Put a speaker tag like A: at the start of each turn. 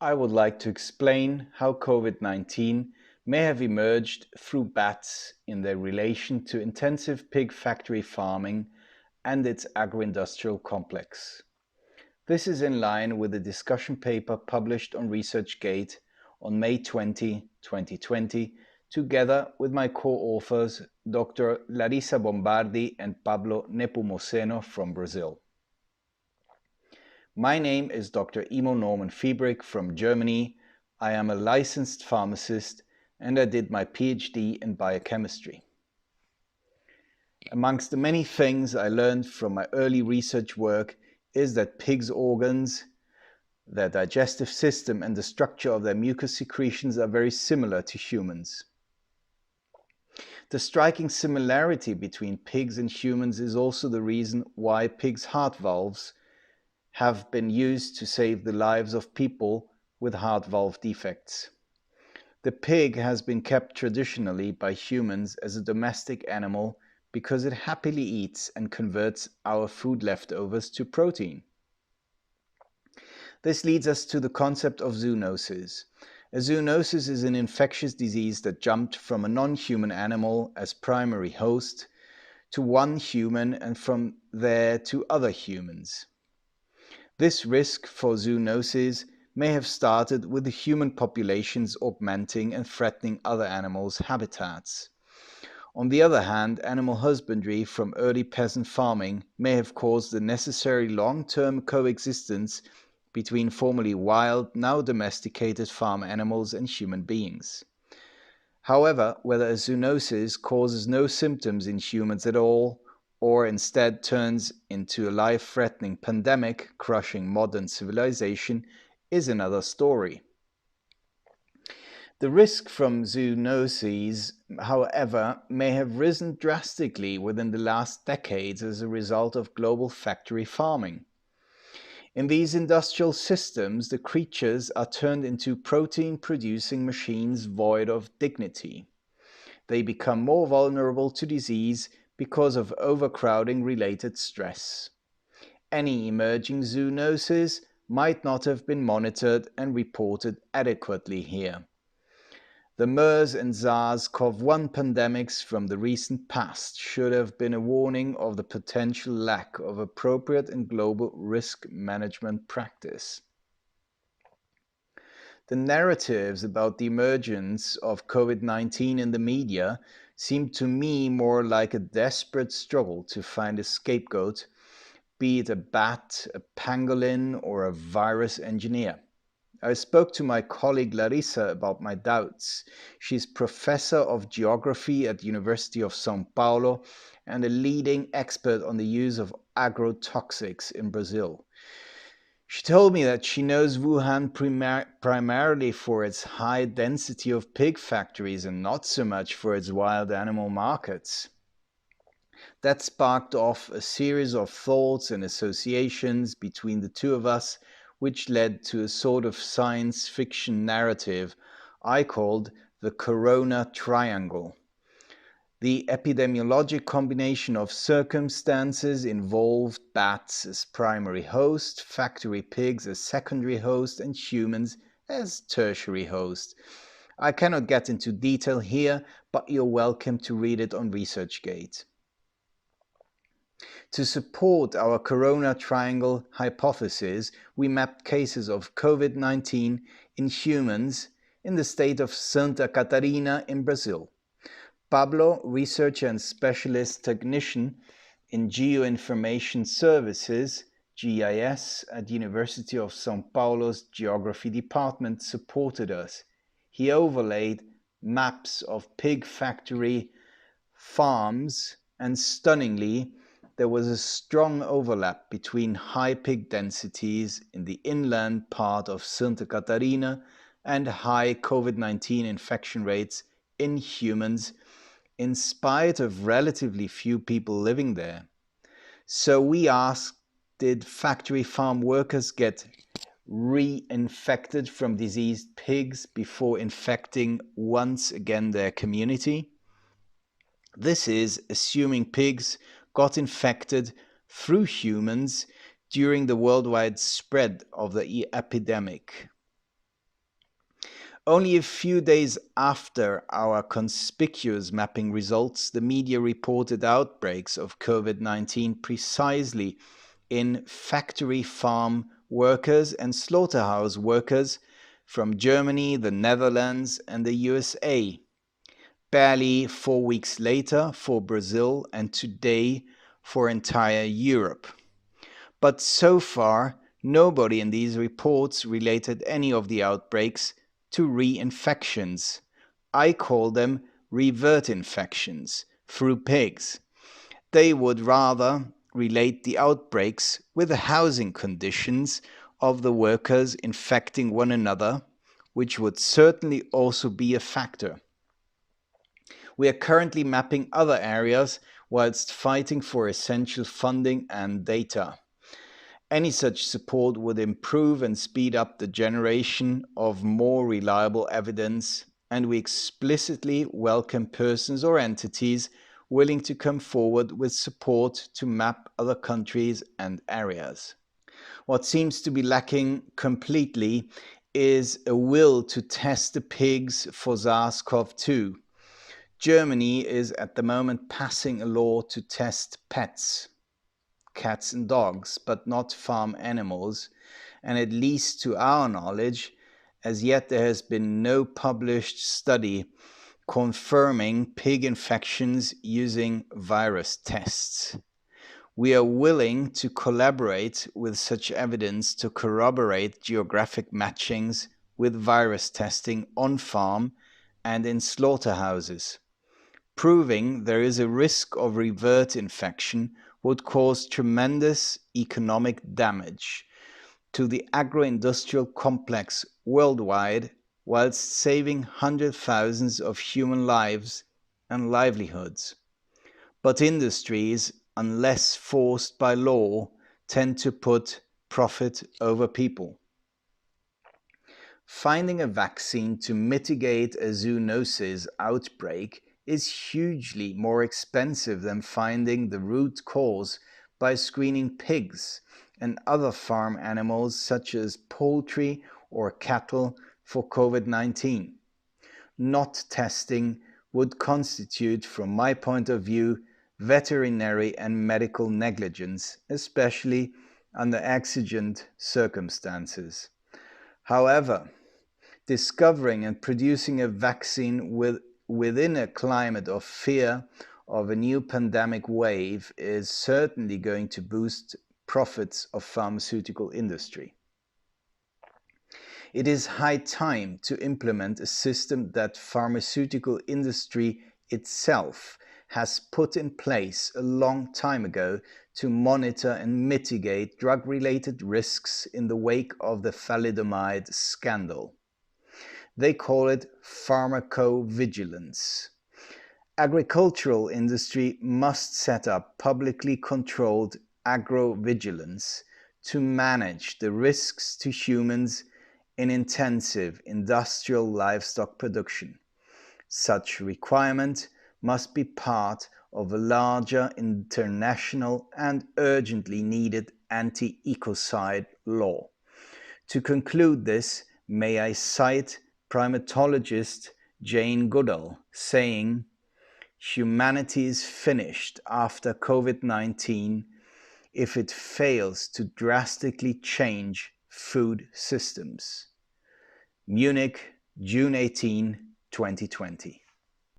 A: I would like to explain how COVID-19 may have emerged through bats in their relation to intensive pig factory farming and its agro-industrial complex. This is in line with a discussion paper published on Researchgate on May 20, 2020, together with my co-authors Dr. Larissa Bombardi and Pablo Nepomuceno from Brazil. My name is Dr. Imo Norman Fiebrich from Germany. I am a licensed pharmacist and I did my PhD in biochemistry. Amongst the many things I learned from my early research work is that pigs' organs, their digestive system and the structure of their mucus secretions are very similar to humans. The striking similarity between pigs and humans is also the reason why pigs' heart valves have been used to save the lives of people with heart valve defects. The pig has been kept traditionally by humans as a domestic animal because it happily eats and converts our food leftovers to protein. This leads us to the concept of zoonosis. A zoonosis is an infectious disease that jumped from a non-human animal as primary host to one human and from there to other humans. This risk for zoonosis may have started with the human populations augmenting and threatening other animals' habitats. On the other hand, animal husbandry from early peasant farming may have caused the necessary long-term coexistence between formerly wild, now domesticated farm animals and human beings. However, whether a zoonosis causes no symptoms in humans at all, or instead turns into a life-threatening pandemic crushing modern civilization, is another story. The risk from zoonoses, however, may have risen drastically within the last decades as a result of global factory farming. In these industrial systems, the creatures are turned into protein-producing machines void of dignity. They become more vulnerable to disease because of overcrowding-related stress. Any emerging zoonoses might not have been monitored and reported adequately here. The MERS and SARS-CoV-1 pandemics from the recent past should have been a warning of the potential lack of appropriate and global risk management practice. The narratives about the emergence of COVID-19 in the media seem to me more like a desperate struggle to find a scapegoat, be it a bat, a pangolin, or a virus engineer. I spoke to my colleague Larissa about my doubts. She's professor of geography at the University of São Paulo and a leading expert on the use of agrotoxics in Brazil. She told me that she knows Wuhan primarily for its high density of pig factories and not so much for its wild animal markets. That sparked off a series of thoughts and associations between the two of us, which led to a sort of science fiction narrative I called the Corona Triangle. The epidemiologic combination of circumstances involved bats as primary host, factory pigs as secondary host, and humans as tertiary host. I cannot get into detail here, but you're welcome to read it on Researchgate. To support our Corona Triangle hypothesis, we mapped cases of COVID-19 in humans in the state of Santa Catarina in Brazil. Pablo, researcher and specialist technician in Geoinformation Services, GIS, at the University of São Paulo's Geography Department, supported us. He overlaid maps of pig factory farms, and stunningly, there was a strong overlap between high pig densities in the inland part of Santa Catarina and high COVID-19 infection rates in humans, in spite of relatively few people living there. So we asked, did factory farm workers get reinfected from diseased pigs before infecting once again their community? This is assuming pigs got infected through humans during the worldwide spread of the epidemic. Only a few days after our conspicuous mapping results, the media reported outbreaks of COVID-19 precisely in factory farm workers and slaughterhouse workers from Germany, the Netherlands, and the USA. Barely 4 weeks later for Brazil, and today for entire Europe. But so far, nobody in these reports related any of the outbreaks to reinfections. I call them revert infections through pigs. They would rather relate the outbreaks with the housing conditions of the workers infecting one another, which would certainly also be a factor. We are currently mapping other areas whilst fighting for essential funding and data. Any such support would improve and speed up the generation of more reliable evidence, and we explicitly welcome persons or entities willing to come forward with support to map other countries and areas. What seems to be lacking completely is a will to test the pigs for SARS-CoV-2. Germany is at the moment passing a law to test pets, cats and dogs, but not farm animals, and at least to our knowledge, as yet there has been no published study confirming pig infections using virus tests. We are willing to collaborate with such evidence to corroborate geographic matchings with virus testing on farm and in slaughterhouses. Proving there is a risk of revert infection would cause tremendous economic damage to the agro-industrial complex worldwide, whilst saving hundreds of thousands of human lives and livelihoods. But industries, unless forced by law, tend to put profit over people. Finding a vaccine to mitigate a zoonosis outbreak is hugely more expensive than finding the root cause by screening pigs and other farm animals such as poultry or cattle for COVID-19. Not testing would constitute, from my point of view, veterinary and medical negligence, especially under exigent circumstances. However, discovering and producing a vaccine within a climate of fear of a new pandemic wave is certainly going to boost profits of pharmaceutical industry. It is high time to implement a system that pharmaceutical industry itself has put in place a long time ago to monitor and mitigate drug-related risks in the wake of the thalidomide scandal. They call it pharmacovigilance. Agricultural industry must set up publicly controlled agrovigilance to manage the risks to humans in intensive industrial livestock production. Such requirement must be part of a larger international and urgently needed anti-ecocide law. To conclude this, may I cite primatologist Jane Goodall saying, "Humanity is finished after COVID-19 if it fails to drastically change food systems." Munich, June 18, 2020.